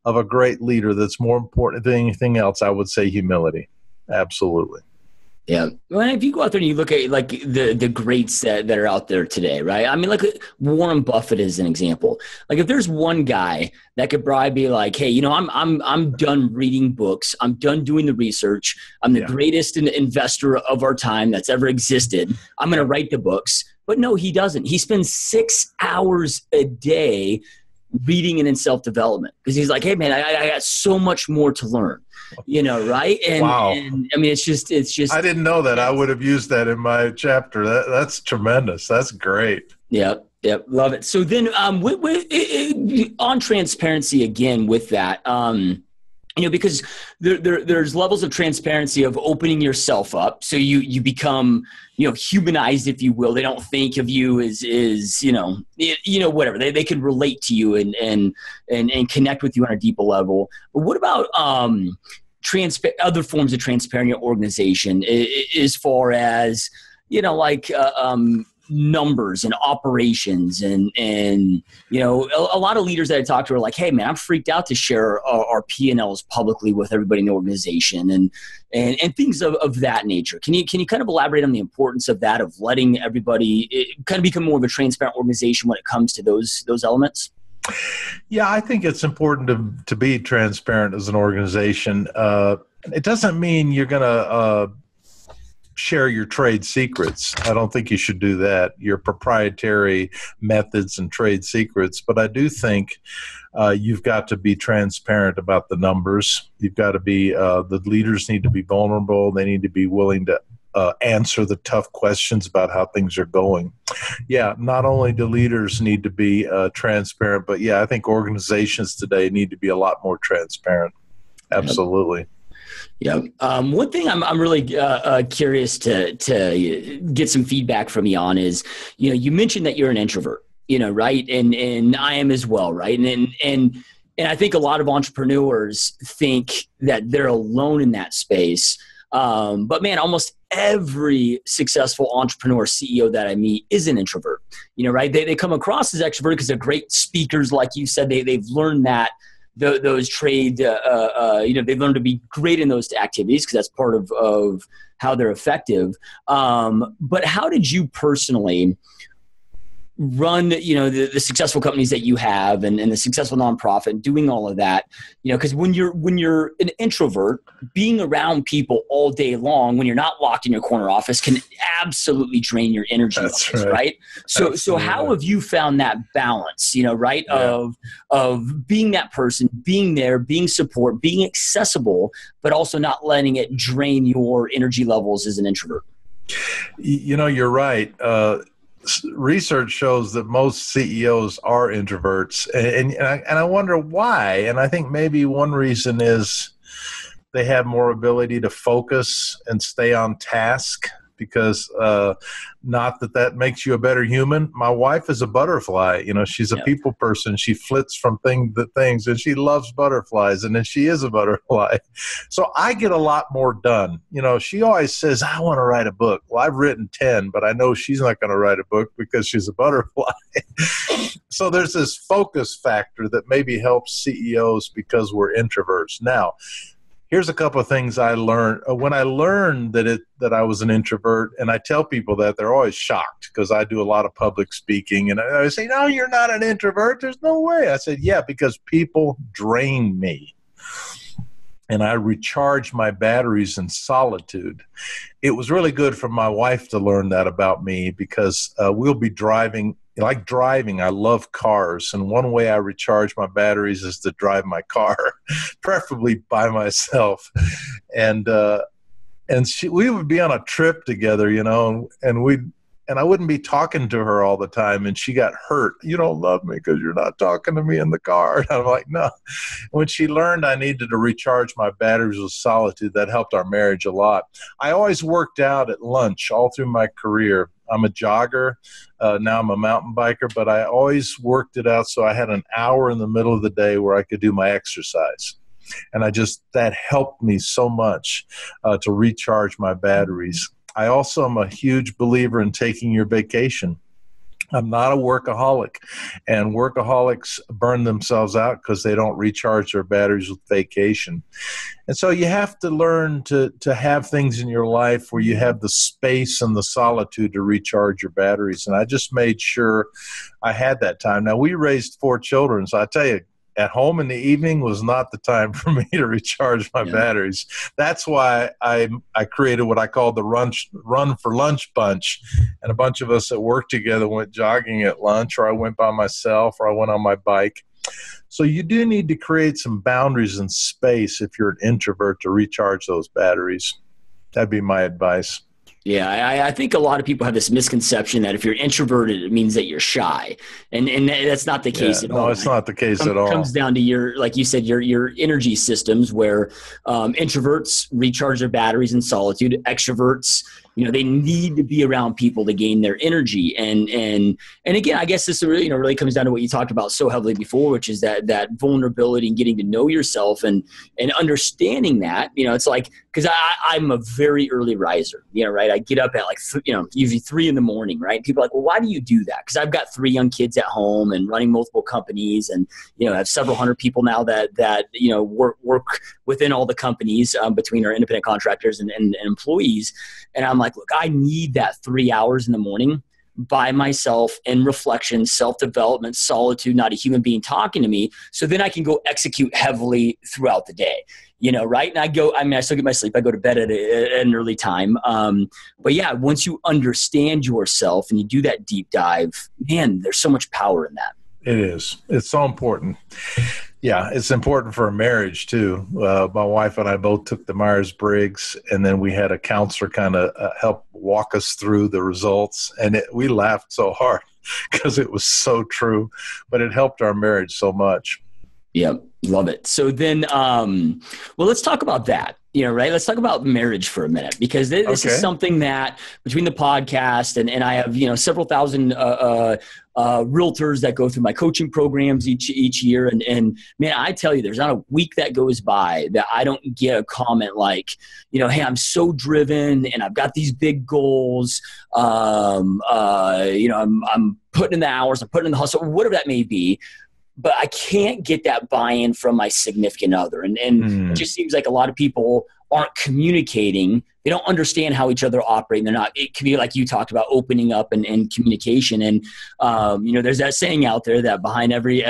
of a great leader that's more important than anything else, I would say humility. Absolutely. Yeah. Well, if you go out there and you look at like the greats that are out there today, right? I mean, like Warren Buffett is an example. Like if there's one guy that could probably be like, hey, I'm done reading books. I'm done doing the research. I'm the greatest investor of our time that's ever existed. I'm going to write the books. But no, he doesn't. He spends 6 hours a day reading and in self-development because he's like, hey man, I got so much more to learn, right? And, wow. And I mean, it's just, I didn't know that. I would have used that in my chapter. That's tremendous. That's great. Yep. Love it. So then, on transparency again with that, because there's levels of transparency of opening yourself up. So you become, humanized, if you will. They don't think of you as whatever. They can relate to you and connect with you on a deeper level. But what about other forms of transparency in your organization as far as, numbers and operations and a lot of leaders that I talk to are like, hey man, I'm freaked out to share our P&Ls publicly with everybody in the organization and things of that nature. Can you kind of elaborate on the importance of that, of letting everybody kind of become more of a transparent organization when it comes to those elements? Yeah, I think it's important to be transparent as an organization. It doesn't mean you're going to share your trade secrets. I don't think you should do that, your proprietary methods and trade secrets. But I do think you've got to be transparent about the numbers. You've got to be, the leaders need to be vulnerable. They need to be willing to answer the tough questions about how things are going. Yeah, not only do leaders need to be transparent, but yeah, I think organizations today need to be a lot more transparent. Absolutely. Yeah. One thing I'm really curious to get some feedback from you on is, you mentioned that you're an introvert, right? And I am as well, right? And I think a lot of entrepreneurs think that they're alone in that space. But man, almost every successful entrepreneur CEO that I meet is an introvert, right? They come across as extroverted because they're great speakers. Like you said, they've learned that those trade, they learn to be great in those activities because that's part of how they're effective. But how did you personally run, the successful companies that you have and the successful nonprofit, doing all of that, because when you're an introvert, being around people all day long, when you're not locked in your corner office, can absolutely drain your energy levels, right? So how have you found that balance, right? Yeah. Of being that person, being there, being support, being accessible, but also not letting it drain your energy levels as an introvert? You're right. Research shows that most CEOs are introverts, and I wonder why. And I think maybe one reason is they have more ability to focus and stay on task, because not that makes you a better human. My wife is a butterfly. She's a people person. She flits from thing to things, and she loves butterflies, and then she is a butterfly. So I get a lot more done. She always says, I want to write a book. Well, I've written 10, but I know she's not going to write a book because she's a butterfly. So there's this focus factor that maybe helps CEOs because we're introverts. Now, here's a couple of things I learned. When I learned that I was an introvert, and I tell people that, they're always shocked because I do a lot of public speaking. And I say, no, you're not an introvert. There's no way. I said, yeah, because people drain me. And I recharge my batteries in solitude. It was really good for my wife to learn that about me, because we'll be driving. Like driving, I love cars, and one way I recharge my batteries is to drive my car, preferably by myself. And we would be on a trip together, and I wouldn't be talking to her all the time, and she got hurt. You don't love me because you're not talking to me in the car. And I'm like, no. When she learned I needed to recharge my batteries with solitude, that helped our marriage a lot. I always worked out at lunch all through my career. I'm a jogger. Now I'm a mountain biker, but I always worked it out so I had an hour in the middle of the day where I could do my exercise. And that helped me so much to recharge my batteries. I also am a huge believer in taking your vacation. I'm not a workaholic, and workaholics burn themselves out because they don't recharge their batteries with vacation. And so you have to learn to have things in your life where you have the space and the solitude to recharge your batteries. And I just made sure I had that time. Now, we raised 4 children, so I tell you, at home in the evening was not the time for me to recharge my batteries. That's why I created what I call the Run for Lunch bunch. And a bunch of us that worked together went jogging at lunch, or I went by myself, or I went on my bike. So you do need to create some boundaries and space if you're an introvert to recharge those batteries. That'd be my advice. Yeah, I think a lot of people have this misconception that if you're introverted, it means that you're shy. And that's not the case at all. No, it's not the case at all. It comes down to like you said, your energy systems, where introverts recharge their batteries in solitude. Extroverts, they need to be around people to gain their energy. And again, I guess this really, really comes down to what you talked about so heavily before, which is that vulnerability and getting to know yourself and understanding that, it's like, because I'm a very early riser, right? I get up at usually 3 a.m, right? People are like, well, why do you do that? Because I've got 3 young kids at home and running multiple companies, and I have several hundred people now that work within all the companies between our independent contractors and employees. And I'm like, look, I need that 3 hours in the morning by myself in reflection, self-development, solitude, not a human being talking to me. So then I can go execute heavily throughout the day, right? And I still get my sleep. I go to bed at an early time. But yeah, once you understand yourself and you do that deep dive, man, there's so much power in that. It is. It's so important. Yeah, it's important for a marriage too. My wife and I both took the Myers-Briggs, and then we had a counselor kind of help walk us through the results. And we laughed so hard because it was so true, but it helped our marriage so much. Yep. Love it. So then, let's talk about that, right? Let's talk about marriage for a minute, because this is something that between the podcast and I have, several thousand realtors that go through my coaching programs each year. And man, I tell you, there's not a week that goes by that I don't get a comment like, hey, I'm so driven and I've got these big goals. I'm putting in the hours, I'm putting in the hustle, whatever that may be. but I can't get that buy-in from my significant other. And it just seems like a lot of people aren't communicating. They don't understand how each other operate. And they're not, it can be like you talked about, opening up and communication. And, there's that saying out there that behind every,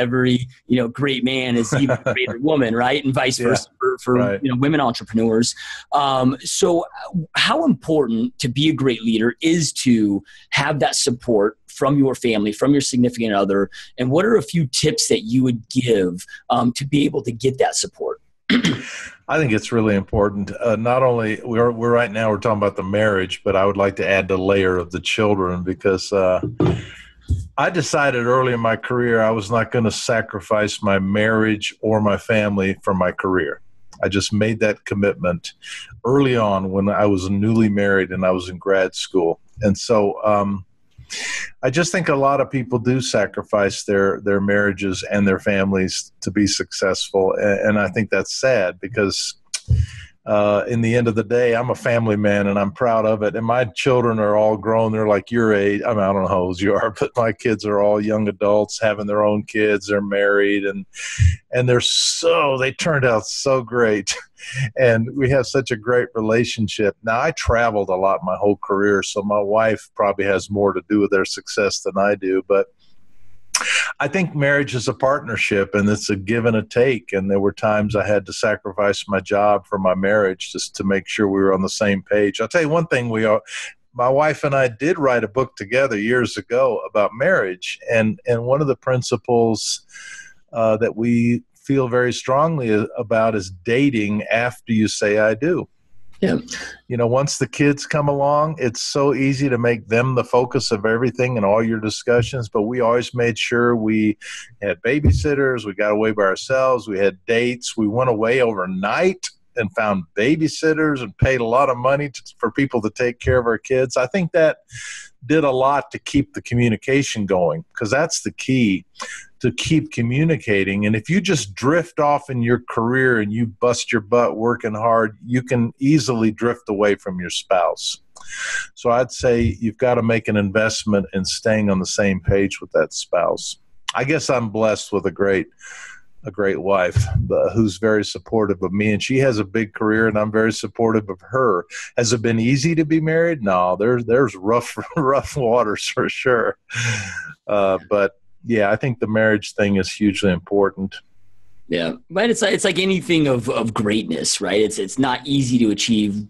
great man is even a greater woman, right? And vice versa for right. Women entrepreneurs. So how important to be a great leader is to have that support from your family, from your significant other. And what are a few tips that you would give to be able to get that support? I think it's really important. Not only we're right now we're talking about the marriage, but I would like to add the layer of the children, because I decided early in my career I was not going to sacrifice my marriage or my family for my career. I just made that commitment early on when I was newly married and I was in grad school. And so I just think a lot of people do sacrifice their marriages and their families to be successful. And I think that's sad, because in the end of the day, I'm a family man and I'm proud of it. And my children are all grown. They're like your age. I mean, I don't know how old you are, but my kids are all young adults having their own kids. They're married and they turned out so great. And we have such a great relationship. Now, I traveled a lot my whole career, so my wife probably has more to do with their success than I do. But I think marriage is a partnership, and it's a give and a take. And there were times I had to sacrifice my job for my marriage just to make sure we were on the same page. I'll tell you one thing, my wife and I did write a book together years ago about marriage. And one of the principles that we feel very strongly about is dating after you say I do. Yeah. Once the kids come along, it's so easy to make them the focus of everything and all your discussions. But we always made sure we had babysitters. We got away by ourselves. We had dates. We went away overnight and found babysitters and paid a lot of money for people to take care of our kids. I think that did a lot to keep the communication going, because that's the key, to keep communicating. And if you just drift off in your career and you bust your butt working hard, you can easily drift away from your spouse. So I'd say you've got to make an investment in staying on the same page with that spouse. I guess I'm blessed with a great wife who's very supportive of me, and she has a big career and I'm very supportive of her. Has it been easy to be married? No, there's rough waters for sure. But yeah, I think the marriage thing is hugely important. Yeah, but it's like anything of greatness, right? It's not easy to achieve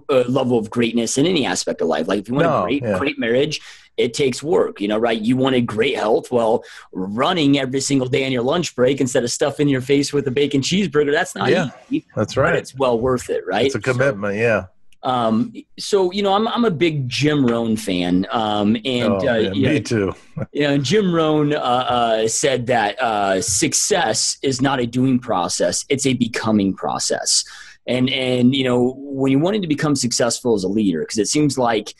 a level of greatness in any aspect of life. Like if you want a great marriage, it takes work, right? You wanted great health. Well, running every single day on your lunch break instead of stuffing your face with a bacon cheeseburger, that's not easy. That's right. But it's well worth it, right? It's a commitment, yeah. So I'm a big Jim Rohn fan. Me too. Jim Rohn said that success is not a doing process; it's a becoming process. And when you wanted to become successful as a leader, because it seems like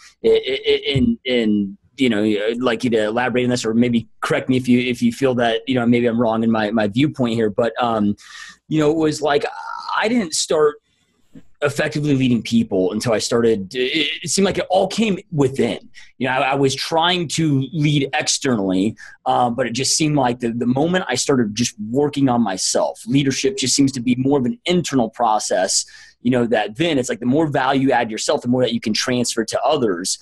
like you to elaborate on this, or maybe correct me if you feel that maybe I'm wrong in my viewpoint here, but it was like I didn't start effectively leading people until I started. It seemed like it all came within. I was trying to lead externally, but it just seemed like the moment I started just working on myself, leadership just seems to be more of an internal process. That then it's like the more value you add yourself, the more that you can transfer to others.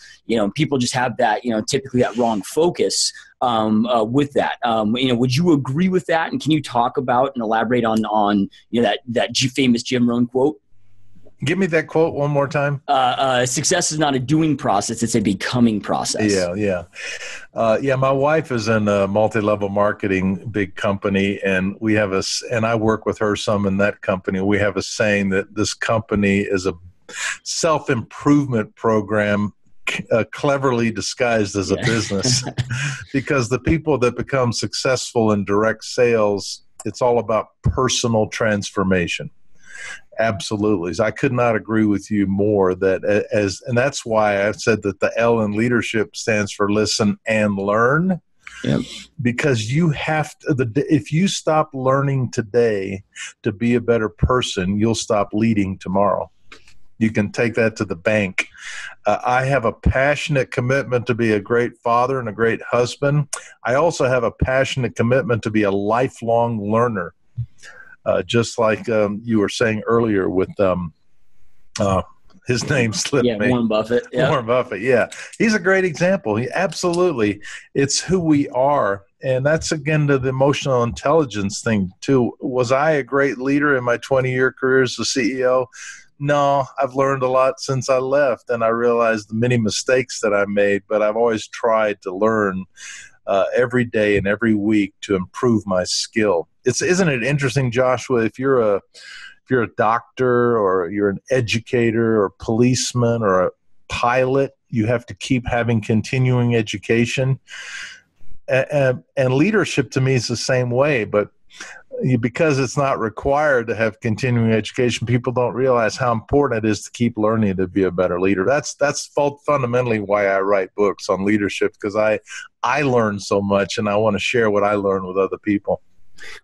People just have that, typically that wrong focus with that. Would you agree with that? And can you talk about and elaborate on that famous Jim Rohn quote? Give me that quote one more time. Success is not a doing process; it's a becoming process. Yeah. My wife is in a multi-level marketing big company, and and I work with her some in that company. We have a saying that this company is a self-improvement program cleverly disguised as a business, because the people that become successful in direct sales, it's all about personal transformation. Absolutely. I could not agree with you more and that's why I've said that the L in leadership stands for listen and learn. Yep. Because you have to, if you stop learning today to be a better person, you'll stop leading tomorrow. you can take that to the bank. I have a passionate commitment to be a great father and a great husband. I also have a passionate commitment to be a lifelong learner, just like you were saying earlier with his name slipped me. Warren Buffett. Yep. Warren Buffett, yeah. He's a great example. Absolutely. It's who we are. And that's, again, to the emotional intelligence thing, too. Was I a great leader in my 20-year career as a CEO? No, I've learned a lot since I left, and I realized the many mistakes that I made, but I've always tried to learn every day and every week to improve my skill. Isn't it interesting, Joshua, if you're a doctor or you're an educator or policeman or a pilot, you have to keep having continuing education. And leadership to me is the same way, but because it's not required to have continuing education, people don't realize how important it is to keep learning to be a better leader. That's fundamentally why I write books on leadership, because I learn so much and I want to share what I learn with other people.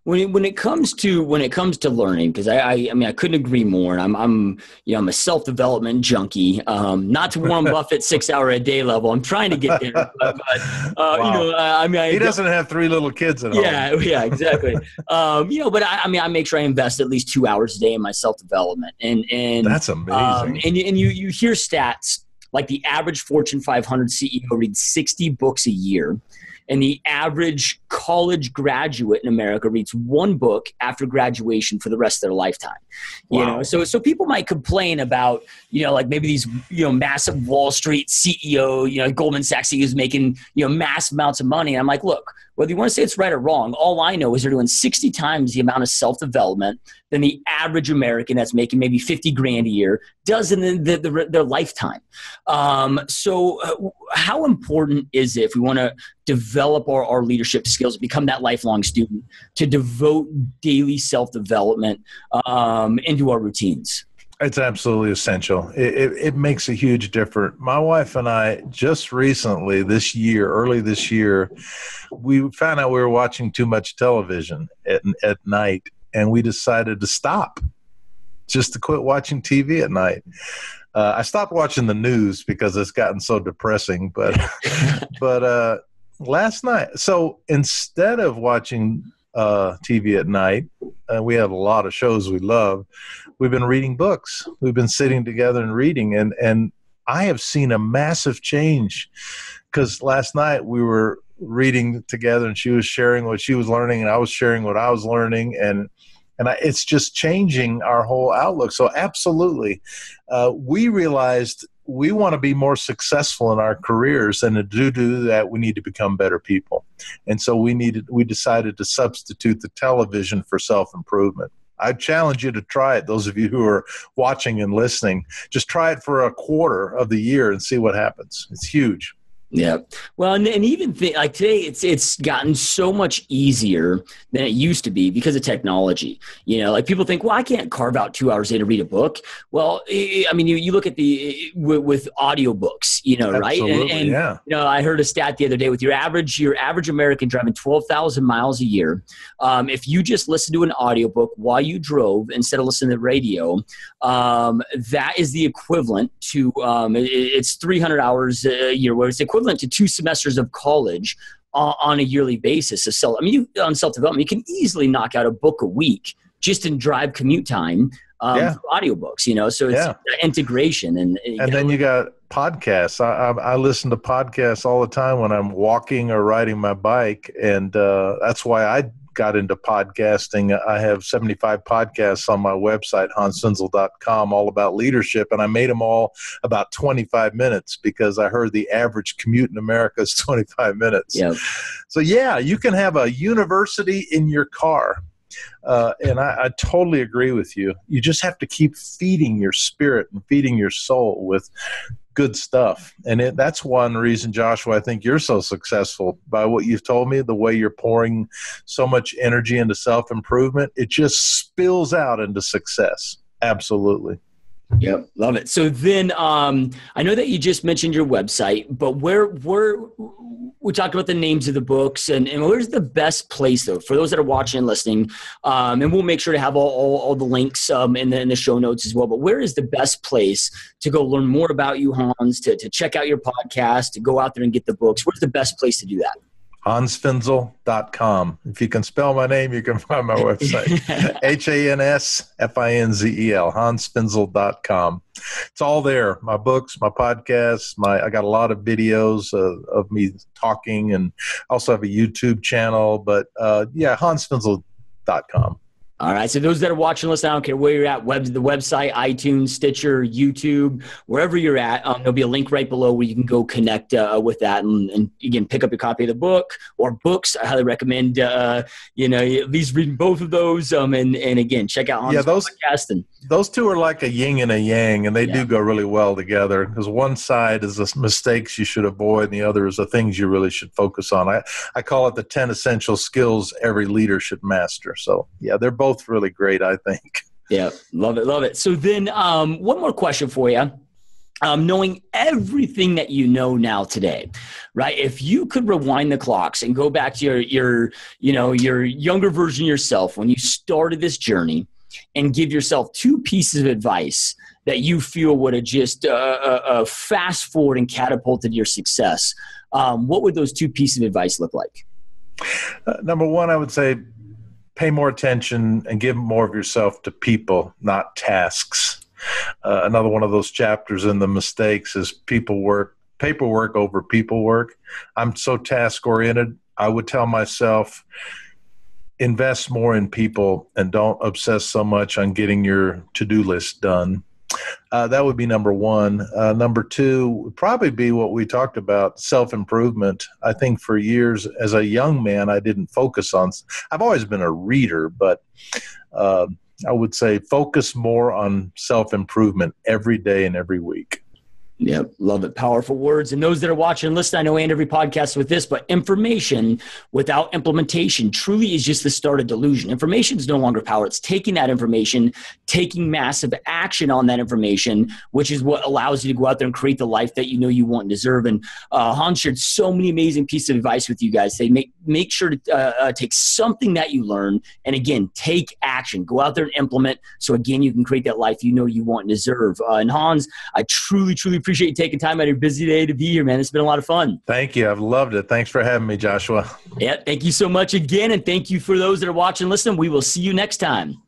When it comes to learning, because I mean I couldn't agree more. And I'm a self-development junkie, not to Warren Buffett 6 hour a day level. I'm trying to get there, but wow. He doesn't have 3 little kids at home. Yeah, exactly. But I make sure I invest at least 2 hours a day in my self-development, and that's amazing. And you hear stats like the average Fortune 500 CEO reads 60 books a year. And the average college graduate in America reads 1 book after graduation for the rest of their lifetime. Wow. So people might complain about, like maybe these, massive Wall Street CEO, Goldman Sachs CEOs making, massive amounts of money. And I'm like, look, whether you want to say it's right or wrong, all I know is they're doing 60 times the amount of self-development than the average American that's making maybe 50 grand a year does in their lifetime. So how important is it, if we want to develop our leadership skills, become that lifelong student, to devote daily self-development into our routines? It's absolutely essential. It makes a huge difference. My wife and I just recently early this year, we found out we were watching too much television at night, and we decided to stop, just to quit watching TV at night. I stopped watching the news because it's gotten so depressing, but last night, so instead of watching TV at night, we have a lot of shows we love. We've been reading books. We've been sitting together and reading, and I have seen a massive change, because last night we were reading together and she was sharing what she was learning and I was sharing what I was learning, and it's just changing our whole outlook. So absolutely, we realized we want to be more successful in our careers, and to do that, we need to become better people. And so we decided to substitute the television for self-improvement. I challenge you to try it. Those of you who are watching and listening, just try it for a quarter of the year and see what happens. It's huge. Yeah. Well, and even like today, it's gotten so much easier than it used to be because of technology. Like people think, well, I can't carve out 2 hours a day to read a book. Well, I mean, you look at with audiobooks, right? And yeah. I heard a stat the other day with your average American driving 12,000 miles a year. If you just listen to an audiobook while you drove instead of listening to the radio, that is the equivalent to it's 300 hours a year, where it's equivalent to 2 semesters of college on a yearly basis. So, on self-development, you can easily knock out a book a week just in drive commute time for audiobooks, so it's integration. And then you got podcasts. I listen to podcasts all the time when I'm walking or riding my bike, and that's why I got into podcasting. I have 75 podcasts on my website, hansfinzel.com, all about leadership, and I made them all about 25 minutes because I heard the average commute in America is 25 minutes. Yep. So you can have a university in your car. And I totally agree with you. You just have to keep feeding your spirit and feeding your soul with good stuff. And that's one reason, Joshua, I think you're so successful by what you've told me, the way you're pouring so much energy into self-improvement. It just spills out into success. Absolutely. Yep, love it. So then, I know that you just mentioned your website, but where we talked about the names of the books, and where's the best place though for those that are watching and listening? And we'll make sure to have all the links in the show notes as well. But where is the best place to go learn more about you, Hans? To check out your podcast, to go out there and get the books. Where's the best place to do that? HansFinzel.com. If you can spell my name, you can find my website. HansFinzel, HansFinzel.com. It's all there. My books, my podcasts, I got a lot of videos of me talking, and also have a YouTube channel. But HansFinzel.com. All right. So those that are watching, listen, I don't care where you're at, the website, iTunes, Stitcher, YouTube, wherever you're at, there'll be a link right below where you can go connect with that. And again, pick up your copy of the book or books. I highly recommend, at least reading both of those. And again, check out Hans' podcast. Those two are like a yin and a yang, and they do go really well together, because one side is the mistakes you should avoid, and the other is the things you really should focus on. I call it the 10 essential skills every leader should master. So, they're both really great, I think. Yeah, love it, love it. So then one more question for you. Knowing everything that you know now today, right? If you could rewind the clocks and go back to your younger version of yourself when you started this journey, and give yourself two pieces of advice that you feel would have just fast forward and catapulted your success, what would those two pieces of advice look like? Number one, I would say pay more attention and give more of yourself to people, not tasks. Another one of those chapters in the mistakes is paperwork over people work. I'm so task-oriented. I would tell myself, invest more in people and don't obsess so much on getting your to-do list done. That would be number one. Number two would probably be what we talked about, self-improvement. I think for years as a young man, I didn't focus on, I've always been a reader, but I would say focus more on self-improvement every day and every week. Yep. Love it. Powerful words. And those that are watching, listen, I know I end every podcast with this, but information without implementation truly is just the start of delusion. Information is no longer power. It's taking that information, taking massive action on that information, which is what allows you to go out there and create the life that you know you want and deserve. And Hans shared so many amazing pieces of advice with you guys. Say, make sure to take something that you learn and, again, take action. Go out there and implement so, again, you can create that life you know you want and deserve. And Hans, I truly appreciate you taking time out of your busy day to be here, man. It's been a lot of fun. Thank you. I've loved it. Thanks for having me, Joshua. Yeah, thank you so much again. And thank you for those that are watching and listening. We will see you next time.